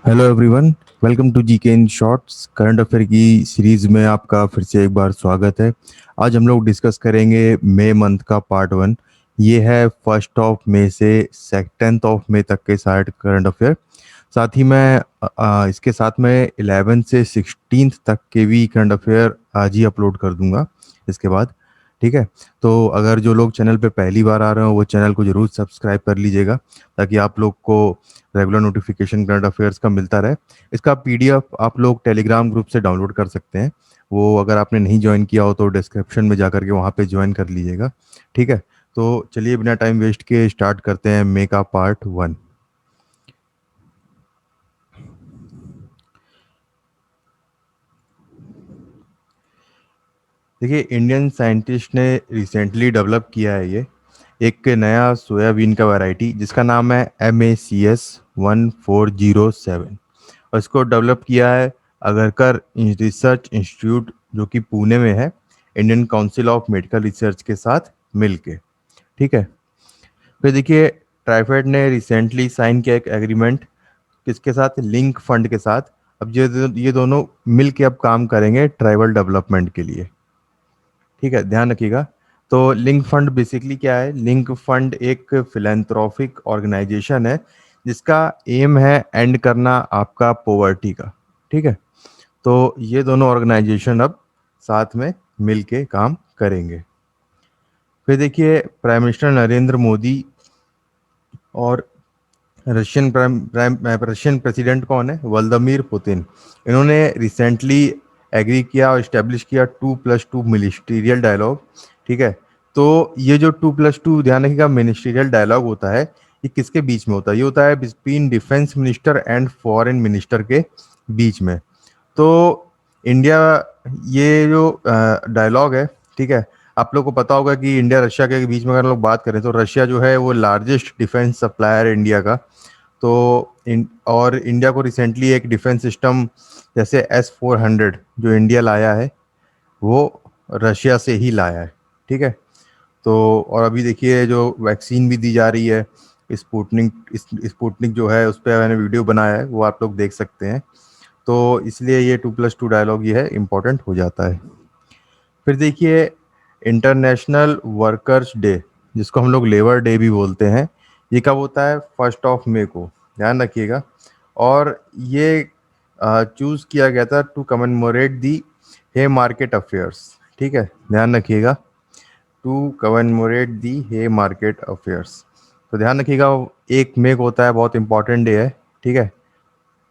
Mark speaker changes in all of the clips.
Speaker 1: Hello everyone. Welcome to GK in shorts current affair की series में आपका फिर से एक बार स्वागत है। आज हम लोग डिस्कस करेंगे मई मंथ का पार्ट 1। ये है 1 मई से 10 मई तक के सारे करंट अफेयर। साथ ही मैं इसके साथ में 11 से 16 तक के भी करंट अफेयर आज ही अपलोड कर दूंगा इसके बाद। ठीक है। तो अगर जो लोग चैनल पे पहली बार आ रहे हो वो चैनल को ज़रूर सब्सक्राइब कर लीजिएगा, ताकि आप लोग को रेगुलर नोटिफिकेशन करंट अफेयर्स का मिलता रहे। इसका पीडीएफ आप लोग टेलीग्राम ग्रुप से डाउनलोड कर सकते हैं। वो अगर आपने नहीं ज्वाइन किया हो तो डिस्क्रिप्शन में जा करके वहाँ पे ज्वाइन कर लीजिएगा। ठीक है। तो चलिए बिना टाइम वेस्ट के स्टार्ट करते हैं मे का पार्ट 1। देखिए, इंडियन साइंटिस्ट ने रिसेंटली डेवलप किया है ये एक नया सोयाबीन का वैरायटी जिसका नाम है MACS 1407। और इसको डेवलप किया है अगरकर रिसर्च इंस्टीट्यूट जो कि पुणे में है, Indian council of medical research के साथ मिलके। ठीक है। फिर देखिए, ट्राइफेड ने रिसेंटली साइन किया एक एग्रीमेंट किसके साथ, लिंक फंड के साथ। अब ये दोनों मिल के अब काम करेंगे ट्राइबल डेवलपमेंट के लिए। ठीक है, ध्यान रखिएगा। तो लिंक फंड बेसिकली क्या है? लिंक फंड एक फिलेंथ्रोपिक ऑर्गेनाइजेशन है जिसका एम है एंड करना आपका पोवर्टी का। ठीक है। तो ये दोनों ऑर्गेनाइजेशन अब साथ में मिलके काम करेंगे। फिर देखिए, प्राइम मिनिस्टर नरेंद्र मोदी और रशियन प्रेसिडेंट कौन है, व्लादिमीर पुतिन, इन्होंने रिसेंटली एग्री किया और इस्टेब्लिश किया 2+2 मिनिस्टीरियल डायलॉग। ठीक है। तो ये जो 2+2 ध्यान रखिएगा मिनिस्टीरियल डायलॉग होता है, ये किसके बीच में होता है? ये होता है between defence minister and foreign minister के बीच में। तो इंडिया, ये जो डायलॉग है, ठीक है, आप लोग को पता होगा कि इंडिया रशिया के बीच में अगर लोग बात करें तो रशिया जो है वो लार्जेस्ट डिफेंस सप्लायर है इंडिया का। तो और इंडिया को रिसेंटली एक डिफेंस सिस्टम जैसे S-400 जो इंडिया लाया है वो रशिया से ही लाया है। ठीक है। तो और अभी देखिए जो वैक्सीन भी दी जा रही है, स्पुतनिक जो है उस पर मैंने वीडियो बनाया है, वो आप लोग देख सकते हैं। तो इसलिए ये 2+2 डायलॉग ये है इम्पोर्टेंट हो जाता है। फिर देखिए, इंटरनेशनल वर्कर्स डे जिसको हम लोग लेबर डे भी बोलते हैं, ये कब होता है? 1 मई को, ध्यान रखिएगा। और ये चूज़ किया गया था to commemorate the Haymarket affairs. ठीक है, ध्यान रखिएगा, to commemorate the Haymarket affairs. तो ध्यान रखिएगा, 1 मई को होता है, बहुत इंपॉर्टेंट डे है। ठीक है।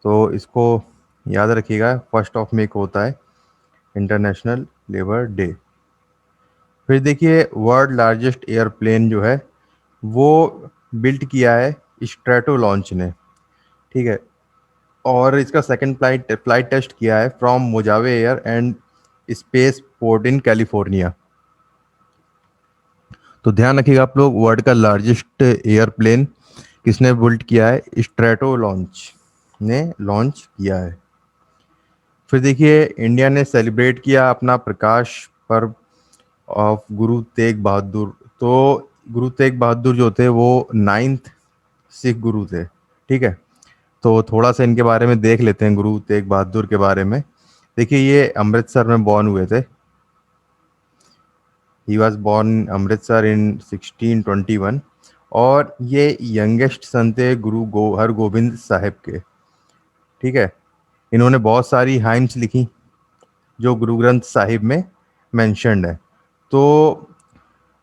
Speaker 1: तो इसको याद रखिएगा, 1 मई को होता है इंटरनेशनल लेबर डे। फिर देखिए, वर्ल्ड लार्जेस्ट एयरप्लेन जो है वो बिल्ट किया है स्ट्रेटो लॉन्च ने। ठीक है। और इसका सेकंड फ्लाइट टेस्ट किया है फ्रॉम मोजावे air and space port in California. तो ध्यान रखिएगा आप लोग, वर्ल्ड का लार्जेस्ट एयरप्लेन किसने बिल्ट किया है? स्ट्रेटो लॉन्च ने लॉन्च किया है। फिर देखिए, इंडिया ने सेलिब्रेट किया अपना प्रकाश पर्व ऑफ गुरु तेग बहादुर। तो गुरु तेग बहादुर जो थे वो 9th सिख गुरु थे। ठीक है। तो थोड़ा सा इनके बारे में देख लेते हैं, गुरु तेग बहादुर के बारे में। देखिए, ये अमृतसर में बॉर्न हुए थे। ही वॉज बॉर्न अमृतसर इन 1621। और ये यंगेस्ट सन थे हरगोबिंद साहिब के। ठीक है। इन्होंने बहुत सारी हाइम्स लिखी जो गुरु ग्रंथ साहिब में मेंशन्ड है। तो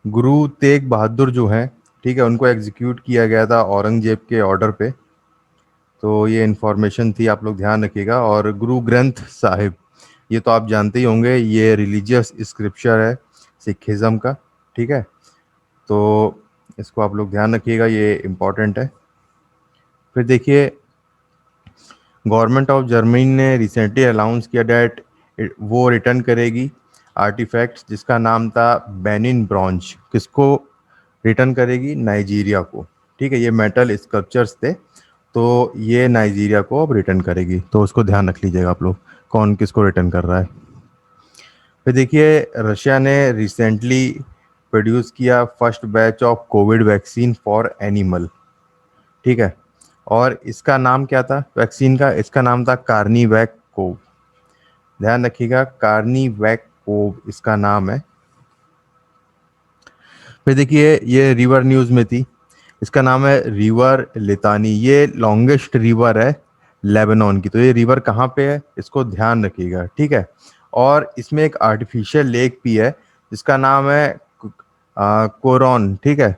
Speaker 1: गुरु तेग बहादुर जो हैं, ठीक है, उनको एग्जीक्यूट किया गया था औरंगजेब के ऑर्डर पे। तो ये इन्फॉर्मेशन थी, आप लोग ध्यान रखिएगा। और गुरु ग्रंथ साहिब, ये तो आप जानते ही होंगे, ये रिलीजियस स्क्रिप्चर है सिखिज़म का। ठीक है। तो इसको आप लोग ध्यान रखिएगा, ये इम्पॉर्टेंट है। फिर देखिए, गवर्नमेंट ऑफ जर्मनी ने रिसेंटली अनाउंस किया डैट वो रिटर्न करेगी आर्टिफैक्ट्स जिसका नाम था बेनिन ब्रॉन्ज। किसको रिटर्न करेगी? नाइजीरिया को। ठीक है, ये मेटल स्कल्पचर्स थे, तो ये नाइजीरिया को अब रिटर्न करेगी। तो उसको ध्यान रख लीजिएगा आप लोग, कौन किसको रिटर्न कर रहा है। फिर देखिए, रशिया ने रिसेंटली प्रोड्यूस किया first batch of Covid vaccine for animal. ठीक है। और इसका नाम क्या था वैक्सीन का? इसका नाम था कार्नीवैक कोव। ध्यान रखिएगा, कार्नीवैक कोव इसका नाम है। फिर देखिए ये रिवर न्यूज़ में थी, इसका नाम है रिवर लितानी। ये लॉन्गेस्ट रिवर है लेबनान की। तो ये रिवर कहाँ पे है, इसको ध्यान रखिएगा, ठीक है। और इसमें एक आर्टिफिशियल लेक भी है जिसका नाम है कोरॉन, ठीक है।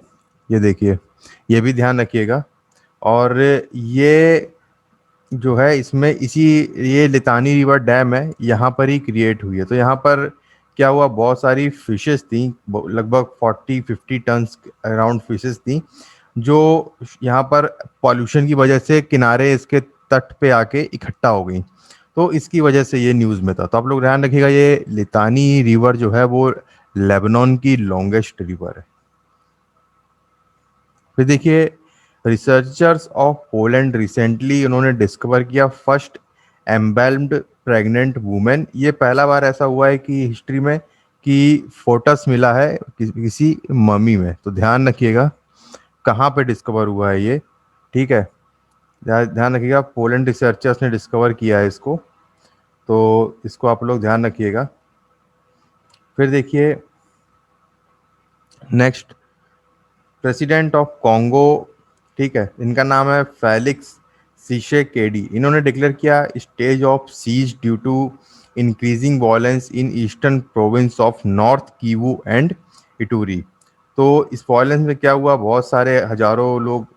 Speaker 1: ये देखिए, ये भी ध्यान रखिएगा। और ये जो है इसमें इसी, ये लितानी रिवर डैम है, यहाँ पर ही क्रिएट हुई है। तो यहाँ पर क्या हुआ, बहुत सारी फिशेस थी, लगभग 40-50 टन्स अराउंड फिशेस थी, जो यहाँ पर पॉल्यूशन की वजह से किनारे इसके तट पे आके इकट्ठा हो गई। तो इसकी वजह से ये न्यूज़ में था। तो आप लोग ध्यान रखिएगा, ये लितानी रिवर जो है वो लेबनान की लॉन्गेस्ट रिवर है। फिर देखिए, रिसर्चर्स ऑफ पोलैंड रिसेंटली उन्होंने डिस्कवर किया फर्स्ट एम्बेल्म्ड प्रेग्नेंट वुमेन। ये पहला बार ऐसा हुआ है कि हिस्ट्री में कि फोटस मिला है किसी मम्मी में। तो ध्यान रखिएगा कहाँ पे डिस्कवर हुआ है ये, ठीक है। ध्यान रखिएगा, पोलैंड रिसर्चर्स ने डिस्कवर किया है इसको। तो इसको आप लोग ध्यान रखिएगा। फिर देखिए नेक्स्ट, प्रेसिडेंट ऑफ कॉन्गो, ठीक है, इनका नाम है फेलिक्स सिशेकेडी। इन्होंने डिक्लेयर किया stage of siege due to increasing violence in eastern province of North Kivu and Ituri. तो इस वॉयलेंस में क्या हुआ, बहुत सारे हजारों लोग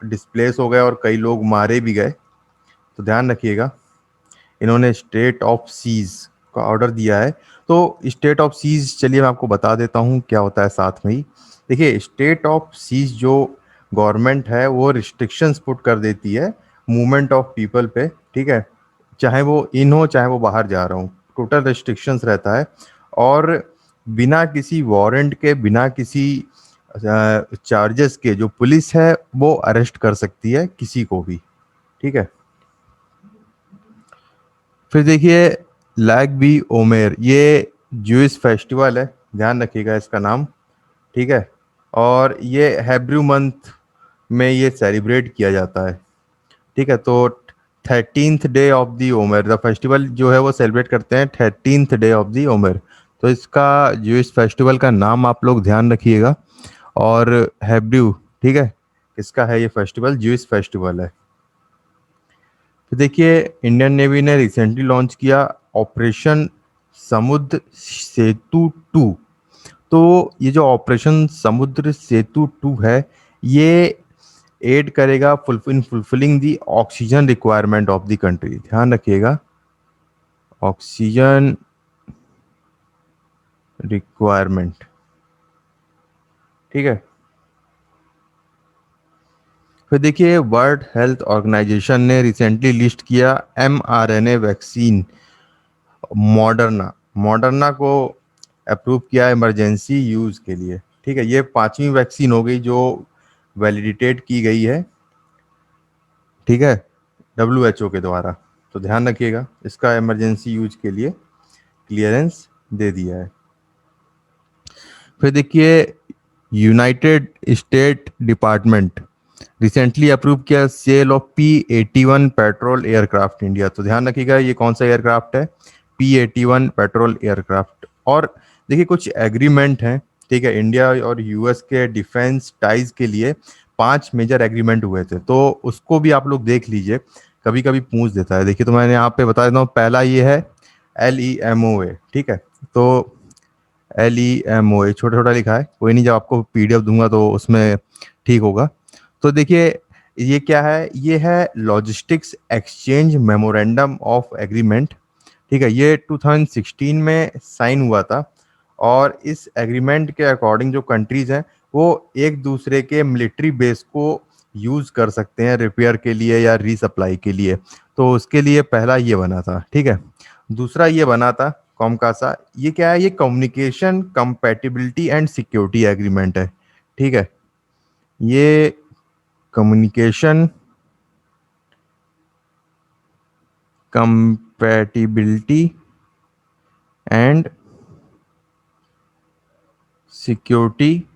Speaker 1: डिस्प्लेस हो गए और कई लोग मारे भी गए। तो ध्यान रखिएगा, इन्होंने स्टेट ऑफ सीज का ऑर्डर दिया है। तो स्टेट ऑफ सीज, चलिए मैं आपको बता देता हूँ क्या होता है साथ में ही। देखिए, स्टेट ऑफ सीज जो गवर्नमेंट है वो रिस्ट्रिक्शंस पुट कर देती है मूवमेंट ऑफ पीपल पे, ठीक है। चाहे वो इन हो चाहे वो बाहर जा रहा हो, टोटल रिस्ट्रिक्शंस रहता है। और बिना किसी वारंट के, बिना किसी चार्जेस के जो पुलिस है वो अरेस्ट कर सकती है किसी को भी, ठीक है। फिर देखिए लैग बी ओमेर, ये ज्यूइश फेस्टिवल है, ध्यान रखिएगा इसका नाम, ठीक है। और ये हैब्रू मंथ में ये सेलिब्रेट किया जाता है, ठीक है। तो 13th day of the omer, the festival जो है वो सेलिब्रेट करते हैं 13th डे ऑफ दी ओमेर। तो इसका ज्यूइश फेस्टिवल का नाम आप लोग ध्यान रखिएगा। और हैब्रू, ठीक है, इसका है ये फेस्टिवल, ज्यूइश फेस्टिवल है। तो देखिए इंडियन नेवी ने रिसेंटली लॉन्च किया ऑपरेशन समुद्र सेतु 2। तो ये जो ऑपरेशन समुद्र सेतु 2 है, ये एड करेगा in fulfilling the oxygen requirement of the country. ध्यान रखिएगा, ऑक्सीजन रिक्वायरमेंट, ठीक है। फिर देखिए वर्ल्ड हेल्थ ऑर्गेनाइजेशन ने रिसेंटली लिस्ट किया mRNA वैक्सीन मॉडर्ना। मॉडर्ना को अप्रूव किया इमरजेंसी यूज़ के लिए, ठीक है। ये पांचवी वैक्सीन हो गई जो वैलिडेटेड की गई है, ठीक है, WHO के द्वारा। तो ध्यान रखिएगा, इसका इमरजेंसी यूज के लिए क्लियरेंस दे दिया है। फिर देखिए United State Department recently approve किया sale of P-81 petrol aircraft India. तो ध्यान रखिएगा ये कौन सा एयरक्राफ्ट है, P-81 पेट्रोल एयरक्राफ्ट। और देखिए कुछ एग्रीमेंट हैं, ठीक है, इंडिया और यूएस के डिफेंस टाइज के लिए 5 मेजर एग्रीमेंट हुए थे। तो उसको भी आप लोग देख लीजिए, कभी कभी पूछ देता है। देखिए तो मैंने यहाँ पे बता देता हूँ, पहला ये है LEMOA, ठीक है। तो LEMOA छोटा छोटा लिखा है, कोई नहीं, जब आपको PDF दूंगा तो उसमें ठीक होगा। तो देखिए ये क्या है, ये है logistics exchange memorandum of agreement, ठीक है। ये 2016 में साइन हुआ था। और इस एग्रीमेंट के अकॉर्डिंग जो कंट्रीज हैं वो एक दूसरे के मिलिट्री बेस को यूज कर सकते हैं रिपेयर के लिए या रीसप्लाई के लिए। तो उसके लिए पहला ये बना था, ठीक है। दूसरा ये बना था कॉमकासा, ये क्या है, ये communication compatibility and security agreement है, ठीक है। ये communication compatibility and security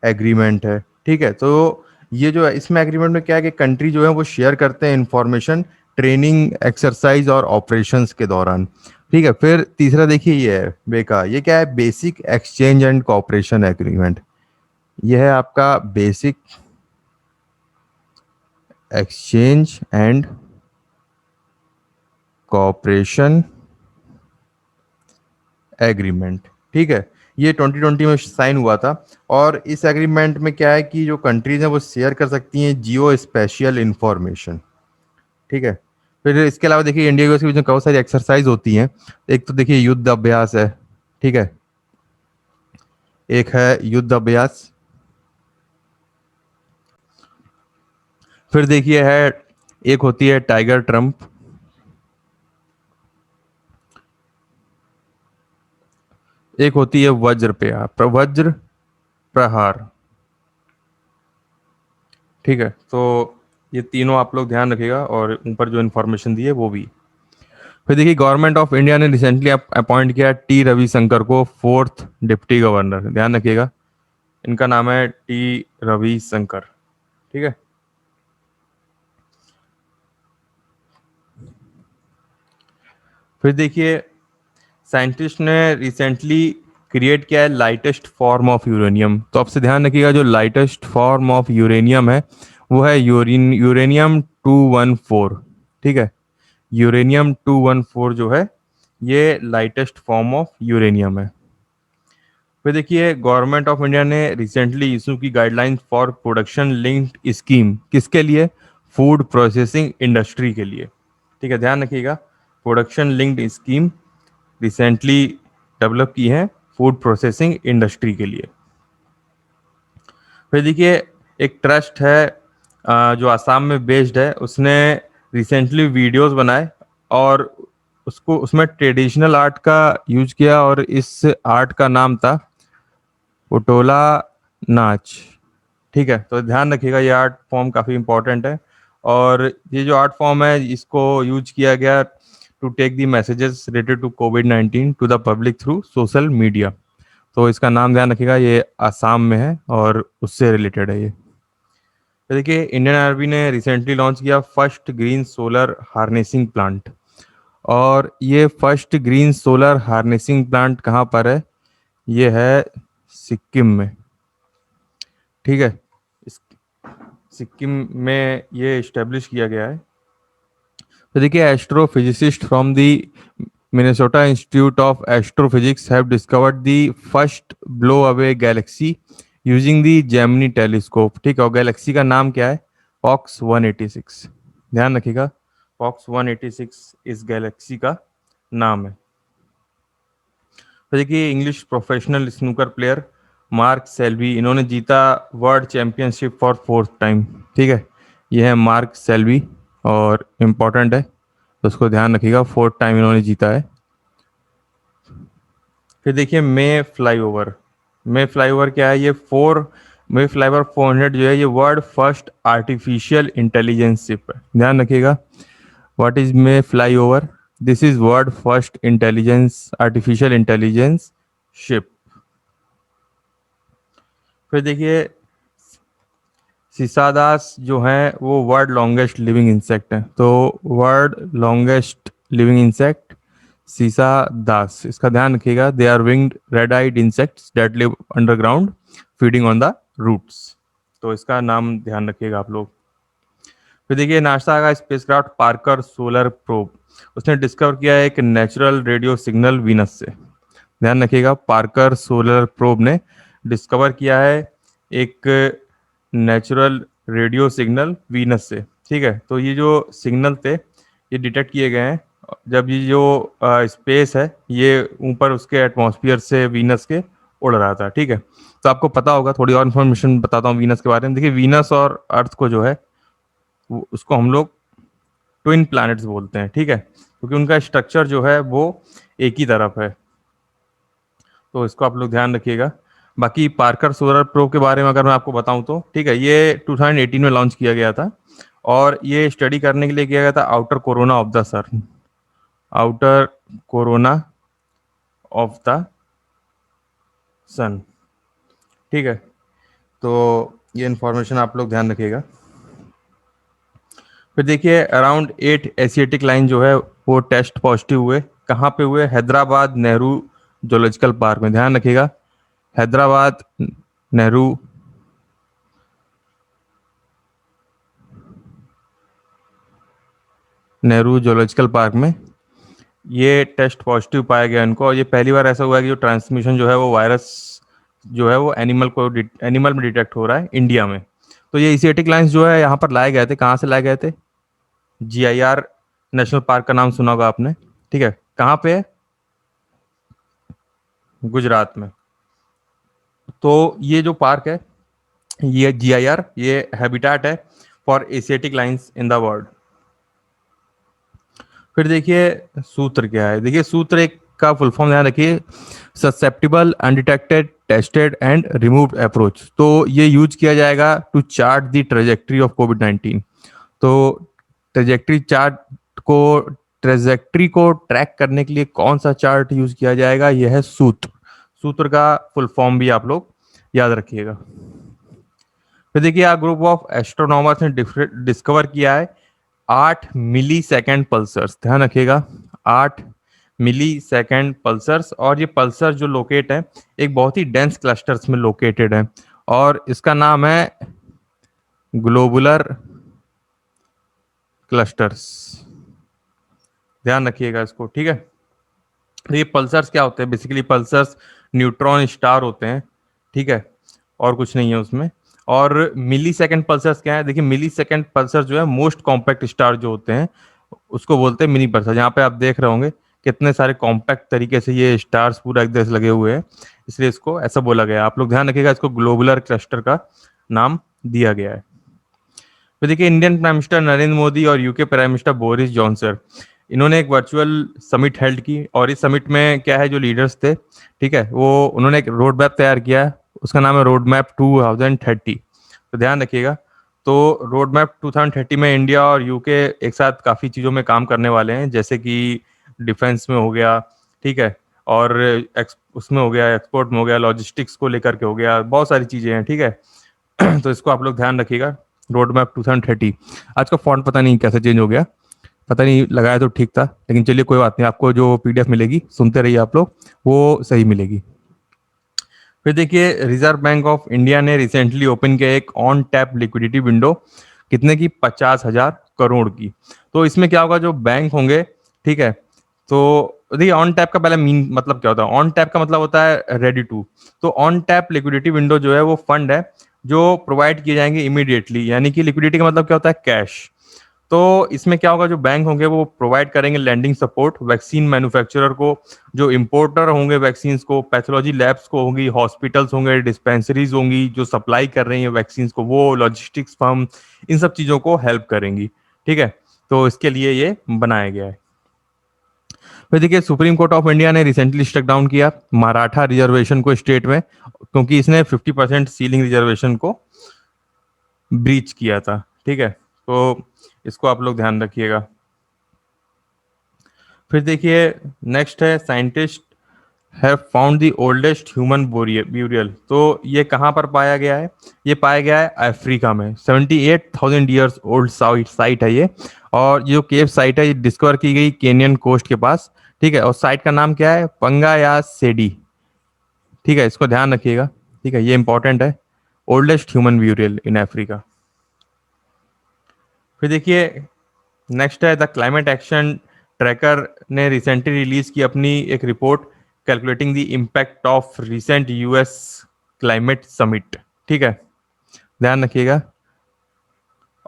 Speaker 1: agreement है, ठीक है। तो ये जो है इसमें एग्रीमेंट में क्या है कि कंट्री जो है वो शेयर करते हैं इंफॉर्मेशन ट्रेनिंग एक्सरसाइज और ऑपरेशंस के दौरान। ठीक है, फिर तीसरा देखिए ये है बेका, ये क्या है, basic exchange and cooperation agreement. ये है आपका basic exchange and cooperation agreement. ठीक है, ये 2020 में साइन हुआ था। और इस एग्रीमेंट में क्या है कि जो कंट्रीज हैं वो शेयर कर सकती हैं जियो स्पेशियल इंफॉर्मेशन। ठीक है, फिर इसके अलावा देखिए इंडिया यूएस के बीच में बहुत सारी एक्सरसाइज होती हैं। एक तो देखिए युद्ध अभ्यास है। ठीक है, एक है युद्ध अभ्यास। फिर देखिए है, एक होती है टाइगर ट्रम्प। एक होती है वज्र प्रहार। ठीक है, तो ये तीनों आप लोग ध्यान रखिएगा, और ऊपर जो इन्फॉर्मेशन दी है वो भी। फिर देखिए गवर्नमेंट ऑफ इंडिया ने रिसेंटली अपॉइंट किया टी रविशंकर को फोर्थ डिप्टी गवर्नर। ध्यान रखिएगा, इनका नाम है टी रविशंकर। ठीक है, फिर देखिए साइंटिस्ट ने रिसेंटली क्रिएट किया है लाइटेस्ट फॉर्म ऑफ यूरेनियम। तो आपसे ध्यान रखिएगा, जो लाइटेस्ट फॉर्म ऑफ यूरेनियम है वो है यूरेनियम 214। ठीक है, यूरेनियम 214 जो है ये लाइटेस्ट फॉर्म ऑफ यूरेनियम है। फिर देखिए गवर्नमेंट ऑफ इंडिया ने रिसेंटली इशू की guideline for production linked scheme, किसके लिए, फूड प्रोसेसिंग इंडस्ट्री के लिए। ठीक है, ध्यान रखिएगा, production linked scheme recently develop की है फूड प्रोसेसिंग इंडस्ट्री के लिए। फिर देखिए एक ट्रस्ट है जो आसाम में बेस्ड है, उसने रिसेंटली वीडियोस बनाए और उसको उसमें ट्रेडिशनल आर्ट का यूज किया, और इस आर्ट का नाम था पटोला नाच। ठीक है, तो ध्यान रखिएगा ये आर्ट फॉर्म काफ़ी इंपॉर्टेंट है, और ये जो आर्ट फॉर्म है इसको यूज किया गया to take the messages related to कोविड-19 to the public through social media. तो इसका नाम ध्यान रखिएगा, ये आसाम में है और उससे रिलेटेड है ये। तो देखिए इंडियन आर्मी ने रिसेंटली लॉन्च किया first green solar harnessing plant. और ये first green solar harnessing plant कहाँ पर है, ये है सिक्किम में। ठीक है, इस सिक्किम में ये इस्टेब्लिश किया गया है। तो देखिए astrophysicist from the Minnesota institute of astrophysics have discovered the first blow away Galaxy using the Gemini telescope. ठीक है, और गैलेक्सी का नाम क्या है, पॉक्स 186। ध्यान रखिएगा, पॉक्स 186 इस गैलेक्सी का नाम है। तो देखिए English professional snooker player Mark Selby, इन्होंने जीता world championship for fourth time. ठीक है, ये है मार्क सेल्वी और इम्पोर्टेंट है, तो उसको ध्यान रखिएगा, फोर्थ टाइम इन्होंने जीता है। फिर देखिए मे फ्लाईओवर क्या है, ये मे फ्लाईओवर 400 जो है ये world first artificial intelligence ship है। ध्यान रखिएगा, what is may flyover, this is world first intelligence artificial intelligence ship. फिर देखिए सिसादास जो है वो वर्ल्ड लॉन्गेस्ट लिविंग इंसेक्ट है। तो वर्ल्ड लॉन्गेस्ट लिविंग इंसेक्ट सीसा दास, इसका ध्यान रखिएगा, they are winged red eyed insects that live underground feeding on the roots. तो इसका नाम ध्यान रखिएगा आप लोग। फिर देखिए नासा का स्पेसक्राफ्ट पार्कर सोलर प्रोब, उसने डिस्कवर किया है एक नेचुरल रेडियो सिग्नल वीनस से। ध्यान रखिएगा, पार्कर सोलर प्रोब ने डिस्कवर किया है एक नेचुरल रेडियो सिग्नल वीनस से। ठीक है, तो ये जो सिग्नल थे ये डिटेक्ट किए गए हैं जब ये जो स्पेस है ये ऊपर उसके एटमॉस्फेयर से वीनस के उड़ रहा था। ठीक है, तो आपको पता होगा, थोड़ी और इन्फॉर्मेशन बताता हूँ वीनस के बारे में। देखिए वीनस और अर्थ को जो है उसको हम लोग ट्विन प्लैनेट्स बोलते हैं। ठीक है, क्योंकि उनका स्ट्रक्चर जो है वो एक ही तरफ है, तो इसको आप लोग ध्यान रखिएगा। बाकी पार्कर सोलर प्रो के बारे में अगर मैं आपको बताऊं तो ठीक है, ये 2018 में लॉन्च किया गया था, और ये स्टडी करने के लिए किया गया था outer corona of the sun, outer corona of the sun. ठीक है, तो ये इन्फॉर्मेशन आप लोग ध्यान रखिएगा। फिर देखिए अराउंड 8 एशियाटिक लाइन जो है वो टेस्ट पॉजिटिव हुए। कहाँ पे हुए? हैदराबाद नेहरू जोलॉजिकल पार्क में, ध्यान रखिएगा। हैदराबाद नेहरू नेहरू जोलॉजिकल पार्क में ये टेस्ट पॉजिटिव पाया गया इनको। और ये पहली बार ऐसा हुआ है कि जो ट्रांसमिशन जो है वो वायरस जो है वो एनिमल में डिटेक्ट हो रहा है इंडिया में। तो ये एशियाटिक लाइन्स जो है यहाँ पर लाए गए थे। कहाँ से लाए गए थे? जीआईआर नेशनल पार्क का नाम सुना होगा आपने, ठीक है। कहाँ पे है? गुजरात में। तो ये जो पार्क है, ये जीआईआर, ये हैबिटेट है for Asiatic lines in the world. फिर देखिए सूत्र क्या है। देखिए सूत्र एक का फुल फॉर्म ध्यान रखिए, susceptible undetected tested and removed approach. तो ये यूज किया जाएगा to chart the trajectory of COVID 19। तो ट्रेजेक्ट्री चार्ट को ट्रेजेक्ट्री को ट्रैक करने के लिए कौन सा चार्ट यूज किया जाएगा? यह है सूत्र। सूत्र का फुल फॉर्म भी आप लोग याद रखिएगा। फिर देखिए आ ग्रुप ऑफ एस्ट्रोनॉमर्स ने डिस्कवर किया है 8 मिली सेकेंड पल्सर्स, ध्यान रखिएगा 8 मिली सेकेंड पल्सर्स। और ये पल्सर जो लोकेट है एक बहुत ही डेंस क्लस्टर्स में लोकेटेड है और इसका नाम है ग्लोबुलर क्लस्टर्स, ध्यान रखिएगा इसको, ठीक है। तो ये पल्सर्स क्या होते हैं? बेसिकली पल्सर्स न्यूट्रॉन स्टार होते हैं, ठीक है, और कुछ नहीं है उसमें। और मिली सेकेंड पल्सर्स क्या है? देखिए मिली सेकेंड पल्सर जो है मोस्ट कॉम्पैक्ट स्टार जो होते हैं उसको बोलते हैं मिनी पल्सर। यहाँ पे आप देख रहे होंगे कितने सारे कॉम्पैक्ट तरीके से ये स्टार्स पूरा एक जैसे लगे हुए हैं, इसलिए इसको ऐसा बोला गया है। आप लोग ध्यान रखिएगा, इसको ग्लोबुलर क्लस्टर का नाम दिया गया है। तो देखिए Indian prime minister Narendra Modi और UK prime minister Boris Johnson, इन्होंने एक वर्चुअल समिट हेल्ड की। और इस समिट में क्या है, जो लीडर्स थे, ठीक है, वो उन्होंने एक रोड मैप तैयार किया है। उसका नाम है रोड मैप 2030। तो ध्यान रखिएगा। तो रोड मैप 2030 में इंडिया और यूके एक साथ काफ़ी चीज़ों में काम करने वाले हैं, जैसे कि डिफेंस में हो गया, ठीक है, और उसमें हो गया, एक्सपोर्ट में हो गया, लॉजिस्टिक्स को लेकर के हो गया, बहुत सारी चीज़ें हैं, ठीक है। तो इसको आप लोग ध्यान रखिएगा, रोड मैप 2030। आज का फॉन्ट पता नहीं कैसे चेंज हो गया, पता नहीं, लगाया तो ठीक था, लेकिन चलिए कोई बात नहीं, आपको जो पीडीएफ मिलेगी सुनते रहिए आप लोग, वो सही मिलेगी। फिर देखिए रिजर्व बैंक ऑफ इंडिया ने रिसेंटली ओपन किया एक ऑन टैप लिक्विडिटी विंडो, कितने की? 50,000 करोड़ की। तो इसमें क्या होगा, जो बैंक होंगे, ठीक है, तो देखिए ऑन टैप का पहले मीन मतलब क्या होता है? ऑन टैप का मतलब होता है रेडी टू। तो ऑन टैप लिक्विडिटी विंडो जो है वो फंड है जो प्रोवाइड किए जाएंगे इमीडिएटली, यानी कि लिक्विडिटी का मतलब क्या होता है? कैश। तो इसमें क्या होगा, जो बैंक होंगे वो प्रोवाइड करेंगे लैंडिंग सपोर्ट वैक्सीन मैन्युफैक्चरर को, जो इंपोर्टर होंगे वैक्सीन को, पैथोलॉजी लैब्स को होंगी, हॉस्पिटल्स होंगे, डिस्पेंसरीज होंगी जो सप्लाई कर रही हैं वैक्सीन को, वो लॉजिस्टिक्स फर्म, इन सब चीज़ों को हेल्प करेंगी, ठीक है। तो इसके लिए ये बनाया गया है। फिर देखिए सुप्रीम कोर्ट ऑफ इंडिया ने रिसेंटली स्टक डाउन किया मराठा रिजर्वेशन को स्टेट में, क्योंकि इसने 50% सीलिंग रिजर्वेशन को ब्रीच किया था, ठीक है। तो इसको आप लोग ध्यान रखिएगा। फिर देखिए नेक्स्ट है scientist have found the oldest human burial. तो ये कहाँ पर पाया गया है? ये पाया गया है अफ्रीका में। 78,000 ईयर्स ओल्ड साइट है ये। और जो केव साइट है ये डिस्कवर की गई केनियन कोस्ट के पास, ठीक है। और साइट का नाम क्या है? पंगा या सेडी, ठीक है, इसको ध्यान रखिएगा, ठीक है, ये इंपॉर्टेंट है। Oldest human burial in Africa. फिर देखिए नेक्स्ट है द क्लाइमेट एक्शन ट्रैकर ने रिसेंटली रिलीज की अपनी एक report calculating the impact of recent US climate summit, ठीक है, ध्यान रखिएगा।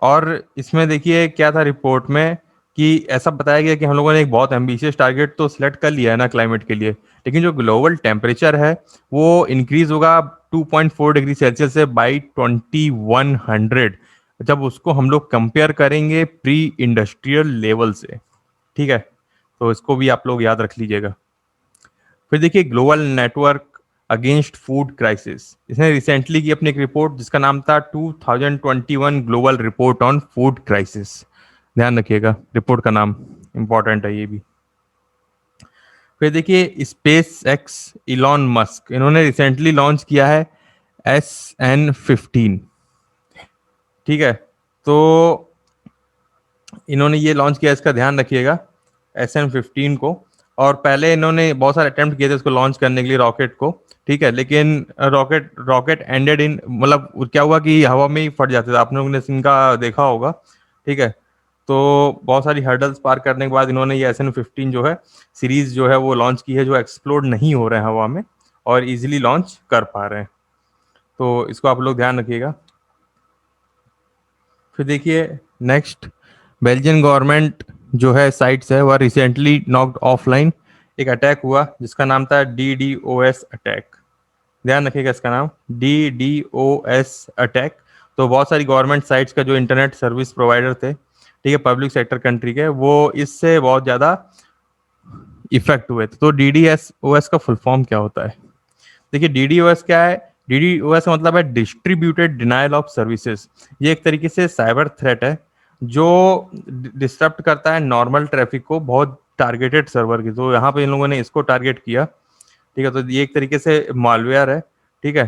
Speaker 1: और इसमें देखिए क्या था रिपोर्ट में, कि ऐसा बताया गया कि हम लोगों ने एक बहुत एम्बिशियस टारगेट तो सिलेक्ट कर लिया है ना क्लाइमेट के लिए, लेकिन जो ग्लोबल टेम्परेचर है वो इंक्रीज होगा 2.4 डिग्री सेल्सियस से बाई 2100, जब उसको हम लोग कंपेयर करेंगे प्री इंडस्ट्रियल लेवल से, ठीक है। तो इसको भी आप लोग याद रख लीजिएगा। फिर देखिए global network against food crisis, इसने रिसेंटली की अपनी एक रिपोर्ट जिसका नाम था 2021 global report on food crisis, ध्यान रखिएगा, रिपोर्ट का नाम इंपॉर्टेंट है ये भी। फिर देखिए स्पेस एक्स इलॉन मस्क, इन्होंने रिसेंटली लॉन्च किया है SN15, ठीक है। तो इन्होंने ये लॉन्च किया, इसका ध्यान रखिएगा, SN-15 को। और पहले इन्होंने बहुत सारे अटेम्प्ट किए थे उसको लॉन्च करने के लिए, रॉकेट को, ठीक है, लेकिन रॉकेट रॉकेट एंडेड इन, मतलब क्या हुआ कि हवा में ही फट जाते थे, आप लोगों ने इनका देखा होगा, ठीक है। तो बहुत सारी हर्डल्स पार करने के बाद इन्होंने ये SN-15 जो है सीरीज जो है वो लॉन्च की है, जो एक्सप्लोड नहीं हो रहे हैं हवा में और इजीली लॉन्च कर पा रहे हैं। तो इसको आप लोग ध्यान रखिएगा। फिर देखिए नेक्स्ट, बेल्जियन गवर्नमेंट जो है साइट्स है वह रिसेंटली नॉक्ड ऑफलाइन। एक अटैक हुआ जिसका नाम था DDoS अटैक, ध्यान रखिएगा इसका नाम, DDoS अटैक। तो बहुत सारी गवर्नमेंट साइट्स का जो इंटरनेट सर्विस प्रोवाइडर थे, ठीक है, पब्लिक सेक्टर कंट्री के, वो इससे बहुत ज़्यादा इफेक्ट हुए थे। तो DDoS का फुल फॉर्म क्या होता है? देखिए DDoS क्या है? DDoS का मतलब है डिस्ट्रीब्यूटेड डिनायल ऑफ सर्विसेज। ये एक तरीके से साइबर थ्रेट है जो डिस्टर्ब करता है नॉर्मल ट्रैफिक को, बहुत टारगेटेड सर्वर की। तो यहाँ पे इन लोगों ने इसको टारगेट किया, ठीक है। तो ये एक तरीके से मालवेयर है, ठीक है।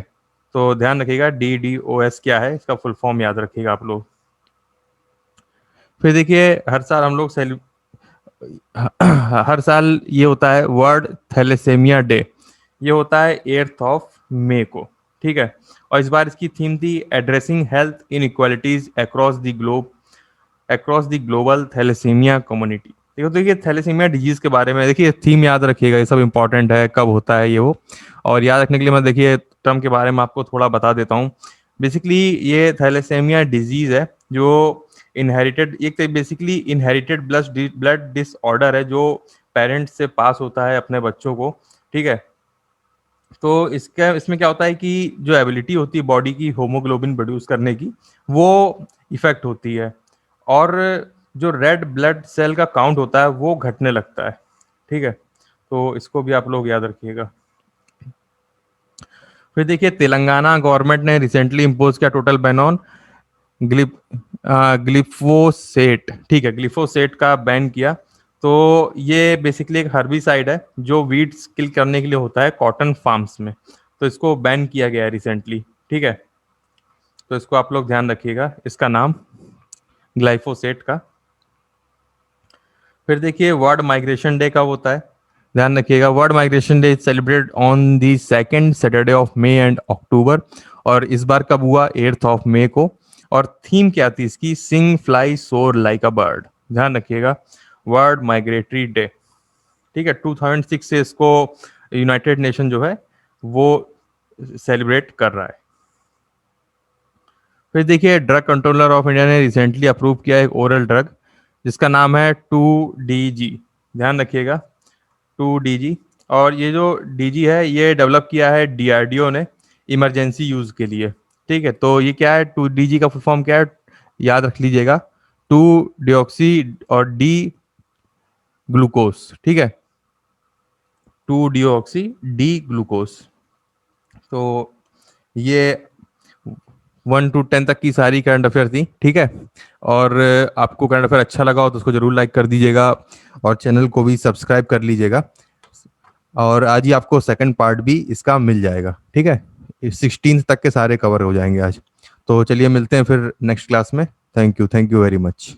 Speaker 1: तो ध्यान रखिएगा DDoS क्या है, इसका फुल फॉर्म याद रखिएगा आप लोग। फिर देखिए हर साल हम लोग हर साल ये होता है वर्ल्ड थैलेसेमिया डे, ये होता है 8 मई को, ठीक है। और इस बार इसकी थीम थी addressing health inequalities across the global thalassemia community. देखो, देखिए थैलेसीमिया डिजीज के बारे में देखिए थीम याद रखिएगा, ये सब इंपॉर्टेंट है, कब होता है ये वो। और याद रखने के लिए मैं देखिए टर्म के बारे में आपको थोड़ा बता देता हूँ। बेसिकली ये थैलेसीमिया डिजीज है जो इनहेरिटेड, एक बेसिकली इनहेरिटेड ब्लड डिसऑर्डर है जो पेरेंट्स से पास होता है अपने बच्चों को, ठीक है। तो इसका इसमें क्या होता है कि जो एबिलिटी होती है बॉडी की होमोग्लोबिन प्रोड्यूस करने की, वो इफेक्ट होती है, और जो रेड ब्लड सेल का काउंट होता है वो घटने लगता है, ठीक है। तो इसको भी आप लोग याद रखिएगा। फिर देखिए तेलंगाना गवर्नमेंट ने रिसेंटली इम्पोज किया टोटल बैन ऑन ग्लिप ग्लिफोसेट, ठीक है, ग्लिफोसेट का बैन किया। तो ये बेसिकली एक हर्बिसाइड है जो वीड्स किल करने के लिए होता है कॉटन फार्म्स में। तो इसको बैन किया गया है रिसेंटली, ठीक है। तो इसको आप लोग ध्यान रखिएगा, इसका नाम ग्लाइफोसेट का। फिर देखिए वर्ल्ड माइग्रेशन डे कब होता है, ध्यान रखिएगा। World Migration Day is celebrate on the second Saturday of May and October. और इस बार कब हुआ? 8 मई को। और थीम क्या थी इसकी? सिंग फ्लाई सोर लाइक अ बर्ड, ध्यान रखिएगा, वर्ल्ड माइग्रेटरी डे, ठीक है। 2006 से इसको यूनाइटेड नेशन जो है वो सेलिब्रेट कर रहा है। फिर देखिए ड्रग कंट्रोलर ऑफ इंडिया ने रिसेंटली अप्रूव किया एक ओरल ड्रग जिसका नाम है 2DG, ध्यान रखिएगा 2DG। और ये जो DG है ये डेवलप किया है DRDO ने इमरजेंसी यूज के लिए, ठीक है। तो ये क्या है? 2DG का फुल फॉर्म क्या है, याद रख लीजिएगा, 2 डिऑक्सी और डी ग्लूकोस, ठीक है, 2 डिऑक्सी डी ग्लूकोस। तो ये 1 to 10 तक की सारी करंट अफेयर थी, ठीक है। और आपको करंट अफेयर अच्छा लगा हो तो उसको जरूर लाइक कर दीजिएगा और चैनल को भी सब्सक्राइब कर लीजिएगा। और आज ही आपको सेकंड पार्ट भी इसका मिल जाएगा, ठीक है। 16 तक के सारे कवर हो जाएंगे आज। तो चलिए मिलते हैं फिर नेक्स्ट क्लास में। Thank you very much.